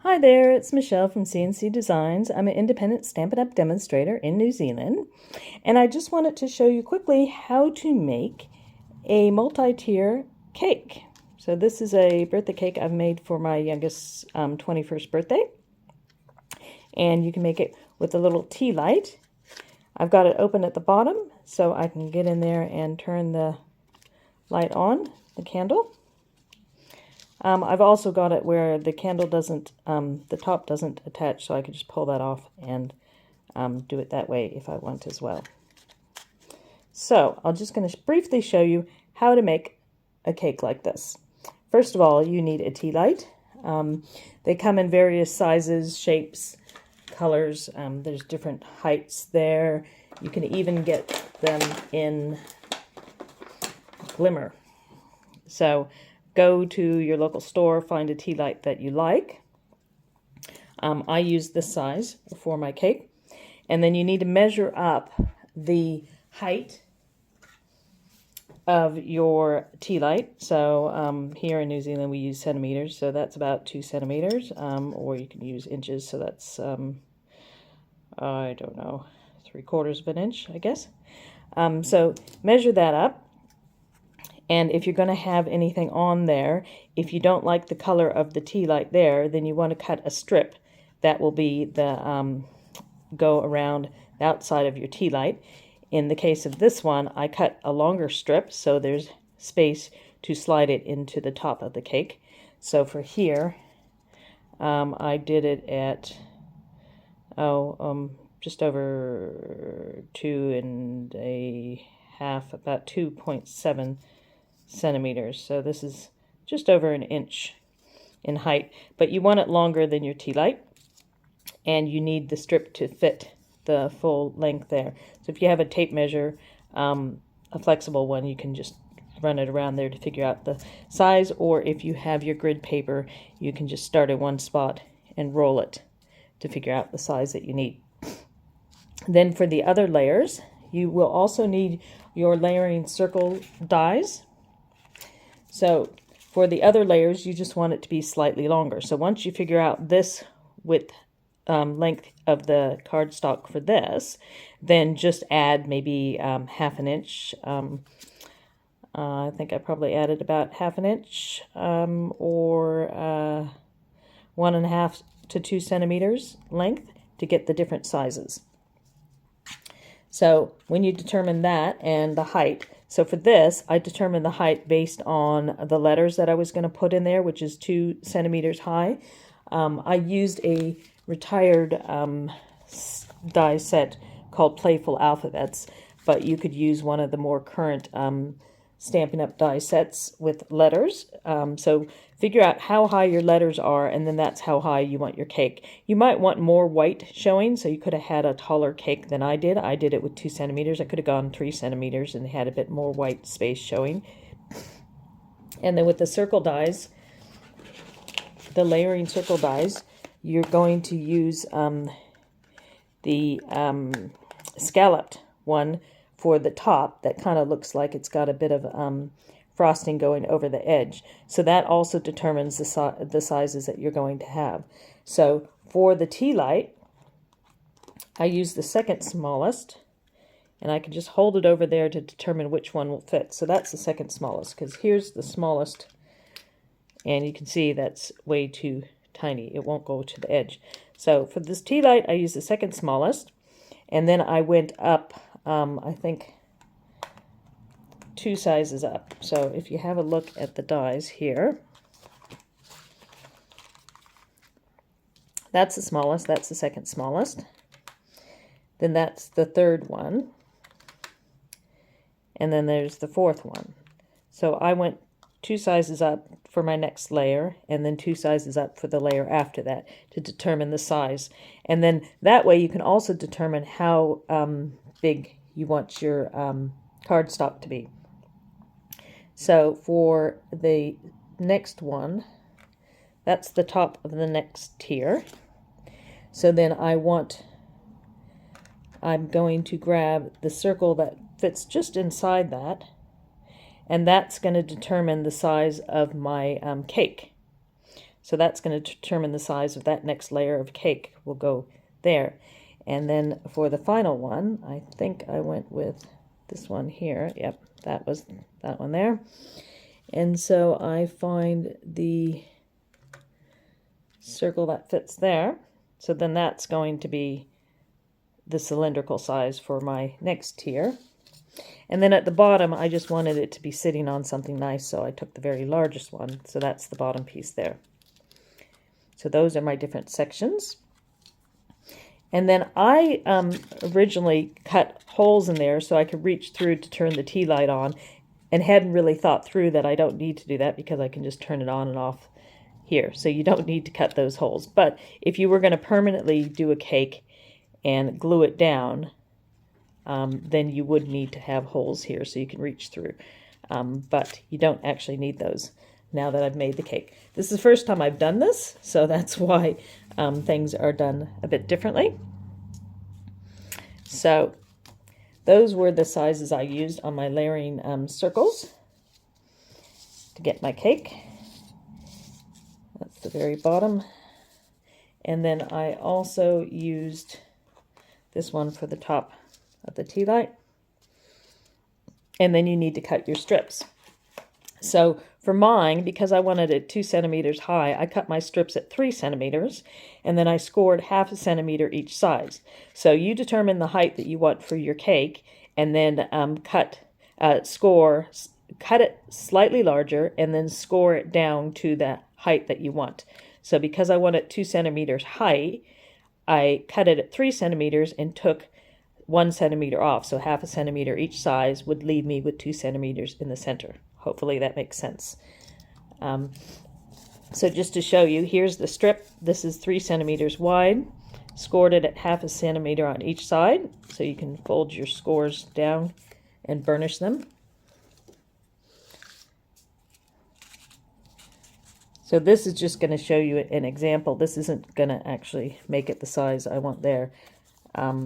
Hi there, it's Michelle from CNC Designs. I'm an independent Stampin' Up! Demonstrator in New Zealand, and I just wanted to show you quickly how to make a multi-tier cake. So this is a birthday cake I've made for my youngest 21st birthday, and you can make it with a little tea light. I've got it open at the bottom so I can get in there and turn the light on, the candle. I've also got it where the candle doesn't, the top doesn't attach, so I can just pull that off and do it that way if I want as well. So I'm just going to briefly show you how to make a cake like this. First of all, you need a tea light. They come in various sizes, shapes, colors. There's different heights there. You can even get them in glimmer. So go to your local store, find a tea light that you like. I use this size for my cake. And then you need to measure up the height of your tea light. So here in New Zealand we use centimeters, so that's about 2 centimeters, or you can use inches, so that's, I don't know, 3/4 of an inch, I guess. So measure that up. And if you're going to have anything on there, if you don't like the color of the tea light there, then you want to cut a strip that will be the go around the outside of your tea light. In the case of this one, I cut a longer strip so there's space to slide it into the top of the cake. So for here, I did it at just over 2.5, about 2.7 centimeters. So this is just over an inch in height, but you want it longer than your tea light, and you need the strip to fit the full length there. So if you have a tape measure, a flexible one, you can just run it around there to figure out the size, or if you have your grid paper, you can just start at one spot and roll it to figure out the size that you need. Then for the other layers, you will also need your layering circle dies. So for the other layers, you just want it to be slightly longer. So once you figure out this width, length of the cardstock for this, then just add maybe half an inch. I think I probably added about half an inch, or 1.5 to 2 centimeters length to get the different sizes. So when you determine that and the height, so for this, I determined the height based on the letters that I was going to put in there, which is 2 centimeters high. I used a retired die set called Playful Alphabets, but you could use one of the more current Stampin' Up! Die sets with letters. So figure out how high your letters are, and then that's how high you want your cake. You might want more white showing, so you could have had a taller cake than I did. I did it with 2 centimeters. I could have gone 3 centimeters and had a bit more white space showing. And then with the circle dies, the layering circle dies, you're going to use the scalloped one for the top that kind of looks like it's got a bit of frosting going over the edge. So that also determines the sizes that you're going to have. So for the tea light, I use the second smallest, and I can just hold it over there to determine which one will fit. So that's the second smallest, because here's the smallest, and you can see that's way too tiny. It won't go to the edge. So for this tea light, I use the second smallest, and then I went up, I think, 2 sizes up. So if you have a look at the dies here, that's the smallest, that's the second smallest. Then that's the third one. And then there's the fourth one. So I went 2 sizes up for my next layer, and then 2 sizes up for the layer after that to determine the size. And then that way you can also determine how big you want your cardstock to be. So for the next one, that's the top of the next tier. So then I'm going to grab the circle that fits just inside that, and that's going to determine the size of my cake. So that's going to determine the size of that next layer of cake will go there. And then for the final one, I think I went with this one here. Yep, that was that one there. And so I find the circle that fits there. So then that's going to be the cylindrical size for my next tier. And then at the bottom, I just wanted it to be sitting on something nice, so I took the very largest one. So that's the bottom piece there. So those are my different sections. And then I originally cut holes in there so I could reach through to turn the tea light on, and hadn't really thought through that I don't need to do that because I can just turn it on and off here. So you don't need to cut those holes. But if you were going to permanently do a cake and glue it down, then you would need to have holes here so you can reach through. But you don't actually need those now that I've made the cake. This is the first time I've done this, so that's why things are done a bit differently. So those were the sizes I used on my layering circles to get my cake. That's the very bottom. And then I also used this one for the top of the tea light. And then you need to cut your strips. So for mine, because I wanted it 2 centimeters high, I cut my strips at 3 centimeters, and then I scored 1/2 centimeter each size. So you determine the height that you want for your cake, and then cut it slightly larger, and then score it down to the height that you want. So because I want it 2 centimeters high, I cut it at 3 centimeters and took 1 centimeter off. So 1/2 centimeter each size would leave me with 2 centimeters in the center. Hopefully that makes sense. So just to show you, here's the strip. This is 3 centimeters wide. Scored it at 1/2 centimeter on each side. So you can fold your scores down and burnish them. So this is just going to show you an example. This isn't going to actually make it the size I want there.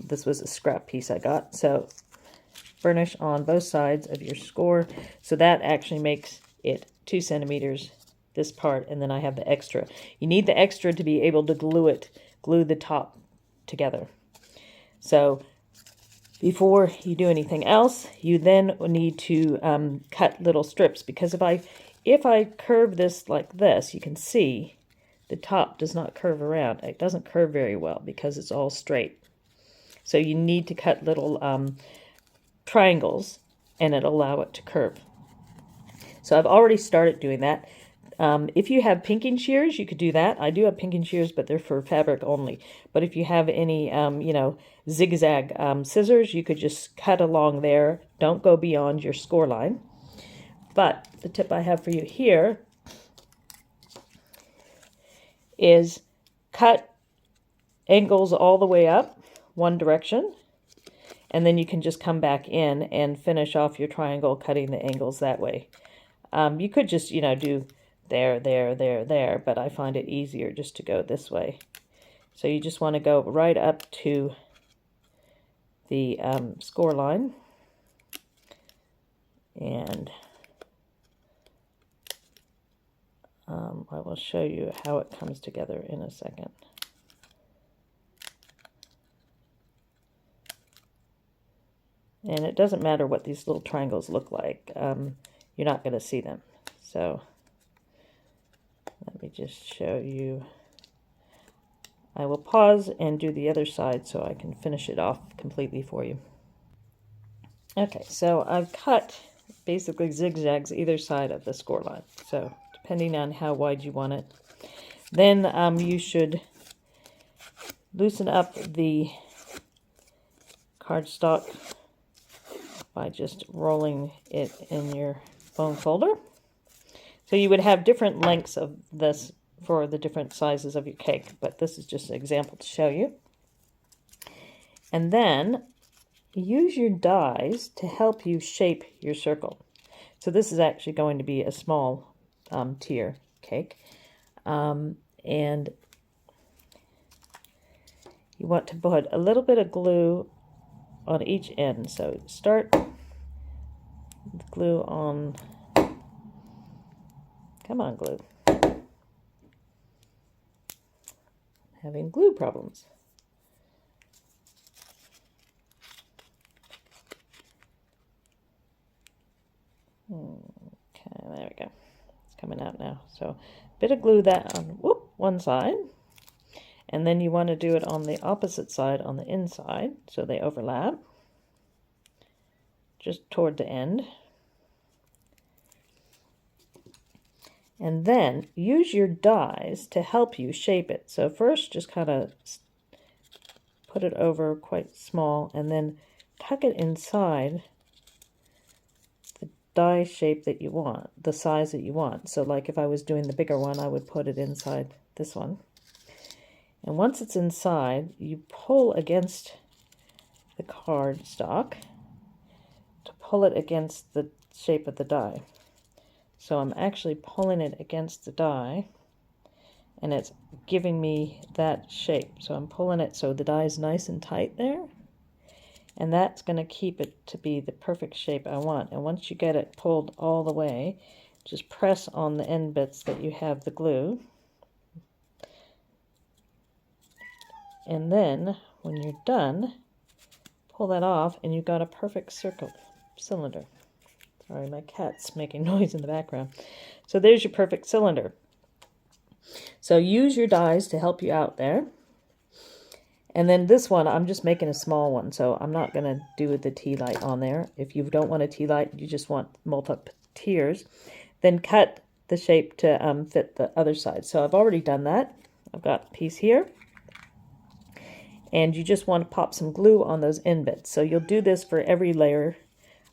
This was a scrap piece I got. So burnish on both sides of your score. So that actually makes it 2 centimeters, this part, and then I have the extra. You need the extra to be able to glue the top together. So before you do anything else, you then need to cut little strips, because if I curve this like this, you can see the top does not curve around. It doesn't curve very well because it's all straight. So you need to cut little triangles, and it'll allow it to curve. So I've already started doing that. If you have pinking shears, you could do that. I do have pinking shears, but they're for fabric only. But if you have any, zigzag scissors, you could just cut along there. Don't go beyond your score line. But the tip I have for you here is cut angles all the way up one direction, and then you can just come back in and finish off your triangle, cutting the angles that way. You could just, do there, but I find it easier just to go this way. So you just want to go right up to the score line, and I will show you how it comes together in a second. And it doesn't matter what these little triangles look like. You're not going to see them. So let me just show you. I will pause and do the other side so I can finish it off completely for you. Okay, so I've cut basically zigzags either side of the score line. So depending on how wide you want it. Then you should loosen up the cardstock by just rolling it in your foam folder. So you would have different lengths of this for the different sizes of your cake, but this is just an example to show you. And then use your dies to help you shape your circle. So this is actually going to be a small tier cake. And you want to put a little bit of glue on each end. So start with glue on, come on glue. having glue problems. Okay, there we go. It's coming out now. So a bit of glue that on one side, and then you want to do it on the opposite side on the inside so they overlap just toward the end. And then use your dies to help you shape it. So first just kind of put it over quite small and then tuck it inside the die shape that you want, the size that you want. So like if I was doing the bigger one, I would put it inside this one. And once it's inside, you pull against the cardstock to pull it against the shape of the die. So I'm actually pulling it against the die, and it's giving me that shape. So I'm pulling it so the die is nice and tight there, and that's going to keep it to be the perfect shape I want. And once you get it pulled all the way, just press on the end bits that you have the glue. And then when you're done, pull that off and you've got a perfect cylinder. Sorry, my cat's making noise in the background. So there's your perfect cylinder. So use your dies to help you out there. And then this one, I'm just making a small one, so I'm not going to do the Tealight on there. If you don't want a Tealight, you just want multiple tiers, then cut the shape to fit the other side. So I've already done that. I've got a piece here. And you just want to pop some glue on those end bits. So you'll do this for every layer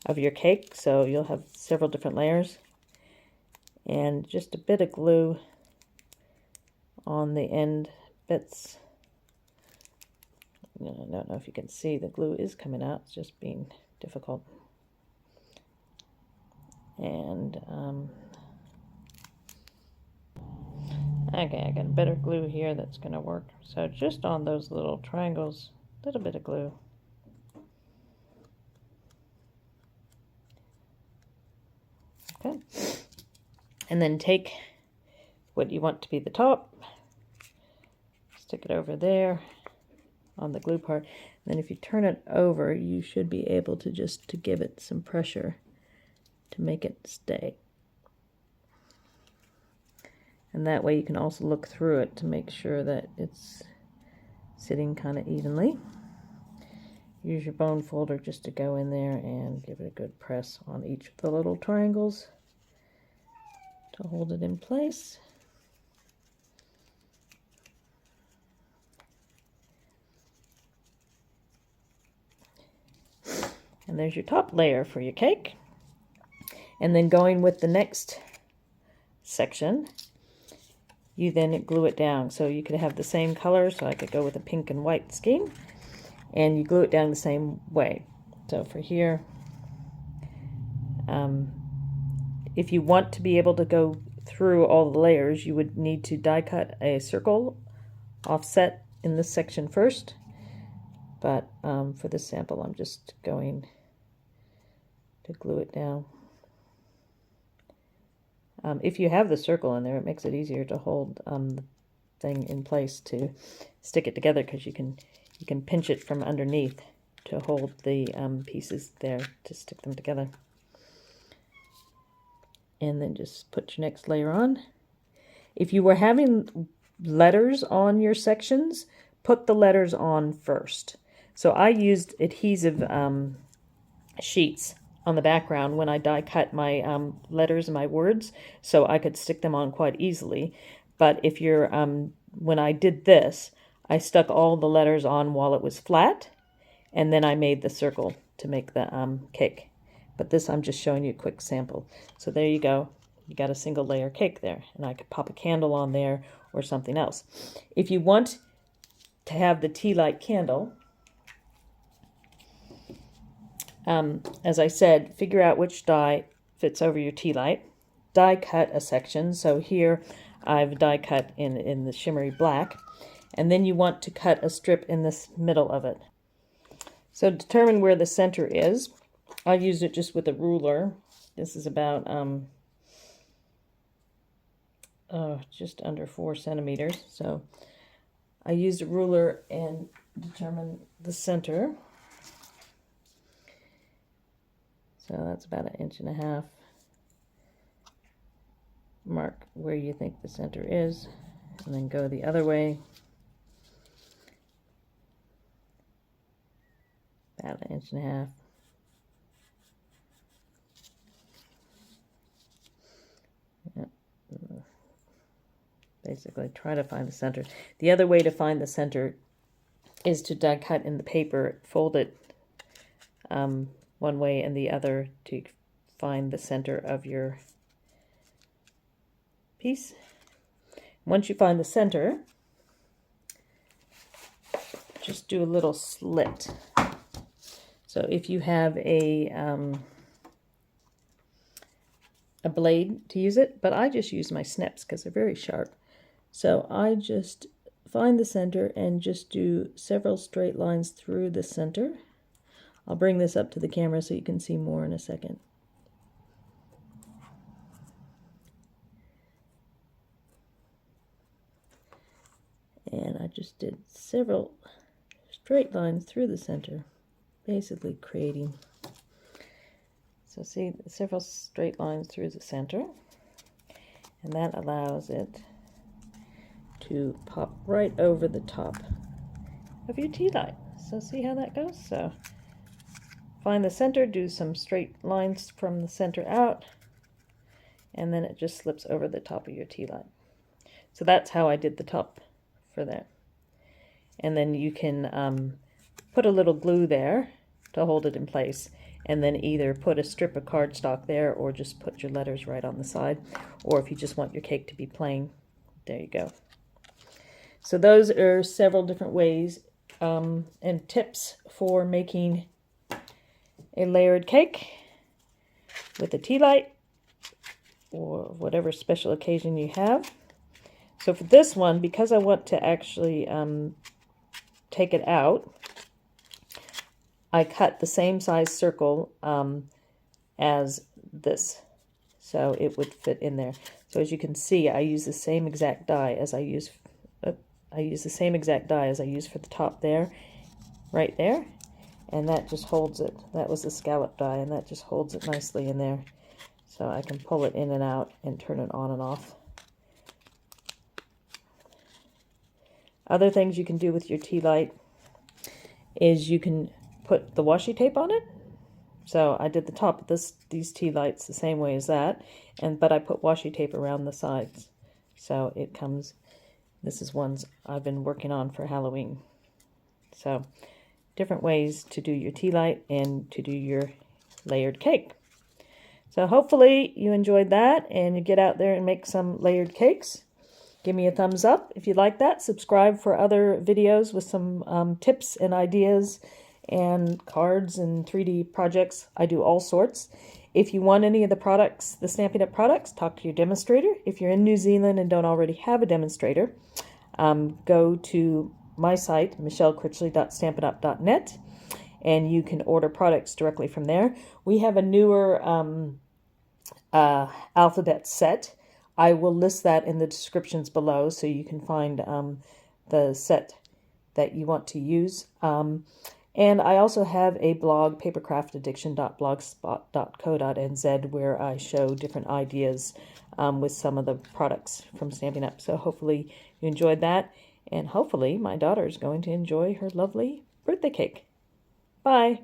of your cake, so you'll have several different layers, and just a bit of glue on the end bits. I don't know if you can see, the glue is coming out, it's just being difficult. And okay, I got a bit of glue here that's going to work. So just on those little triangles, a little bit of glue. Okay, and then take what you want to be the top, stick it over there on the glue part, and then if you turn it over, you should be able to just to give it some pressure to make it stay. And that way you can also look through it to make sure that it's sitting kind of evenly. Use your bone folder just to go in there and give it a good press on each of the little triangles to hold it in place. And there's your top layer for your cake. And then going with the next section, you then glue it down. So you could have the same color, so I could go with a pink and white scheme. And you glue it down the same way. So for here, if you want to be able to go through all the layers, you would need to die cut a circle offset in this section first. But for this sample, I'm just going to glue it down. If you have the circle in there, it makes it easier to hold the thing in place to stick it together, because you can pinch it from underneath to hold the pieces there to stick them together. And then just put your next layer on. If you were having letters on your sections, put the letters on first. So I used adhesive sheets on the background when I die cut my letters and my words, so I could stick them on quite easily. But if you're, when I did this, I stuck all the letters on while it was flat, and then I made the circle to make the cake. But this, I'm just showing you a quick sample. So there you go. You got a single layer cake there, and I could pop a candle on there or something else. If you want to have the Tealight candle, as I said, figure out which die fits over your Tealight. Die cut a section. So here I've die cut in the shimmery black. And then you want to cut a strip in this middle of it. So determine where the center is. I used it just with a ruler. This is about just under 4 centimeters. So I used a ruler and determined the center. So that's about 1.5 inches. Mark where you think the center is, and then go the other way. About 1.5 inches. Yep. Basically try to find the center. The other way to find the center is to die cut in the paper, fold it one way and the other to find the center of your piece. Once you find the center, just do a little slit. So if you have a blade to use it, but I just use my snips because they're very sharp. So I just find the center and just do several straight lines through the center. I'll bring this up to the camera so you can see more in a second. And I just did several straight lines through the center, basically creating, so see, several straight lines through the center, and that allows it to pop right over the top of your tea light. So see how that goes? So find the center, do some straight lines from the center out, and then it just slips over the top of your tea light. So that's how I did the top for that. And then you can put a little glue there to hold it in place, and then either put a strip of cardstock there or just put your letters right on the side, or if you just want your cake to be plain, there you go. So those are several different ways and tips for making a layered cake with a tea light or whatever special occasion you have. So for this one, because I want to actually take it out, I cut the same size circle as this, so it would fit in there. So as you can see, I use the same exact die as I use. The same exact die as I use for the top there, right there, and that just holds it. That was the scallop die, and that just holds it nicely in there. So I can pull it in and out and turn it on and off. Other things you can do with your tea light is you can put the washi tape on it. So I did the top of these tea lights the same way as that, but I put washi tape around the sides. So it comes, this is ones I've been working on for Halloween. So different ways to do your tea light and to do your layered cake. So hopefully you enjoyed that and you get out there and make some layered cakes. Give me a thumbs up if you like that. Subscribe for other videos with some tips and ideas and cards and 3D projects. I do all sorts. If you want any of the products, the Stampin' Up products, talk to your demonstrator. If you're in New Zealand and don't already have a demonstrator, go to my site, michellekritchley.stampinup.net, and you can order products directly from there. We have a newer alphabet set. I will list that in the descriptions below so you can find the set that you want to use. And I also have a blog, papercraftaddiction.blogspot.co.nz, where I show different ideas with some of the products from Stampin' Up. So hopefully you enjoyed that, and hopefully my daughter is going to enjoy her lovely birthday cake. Bye!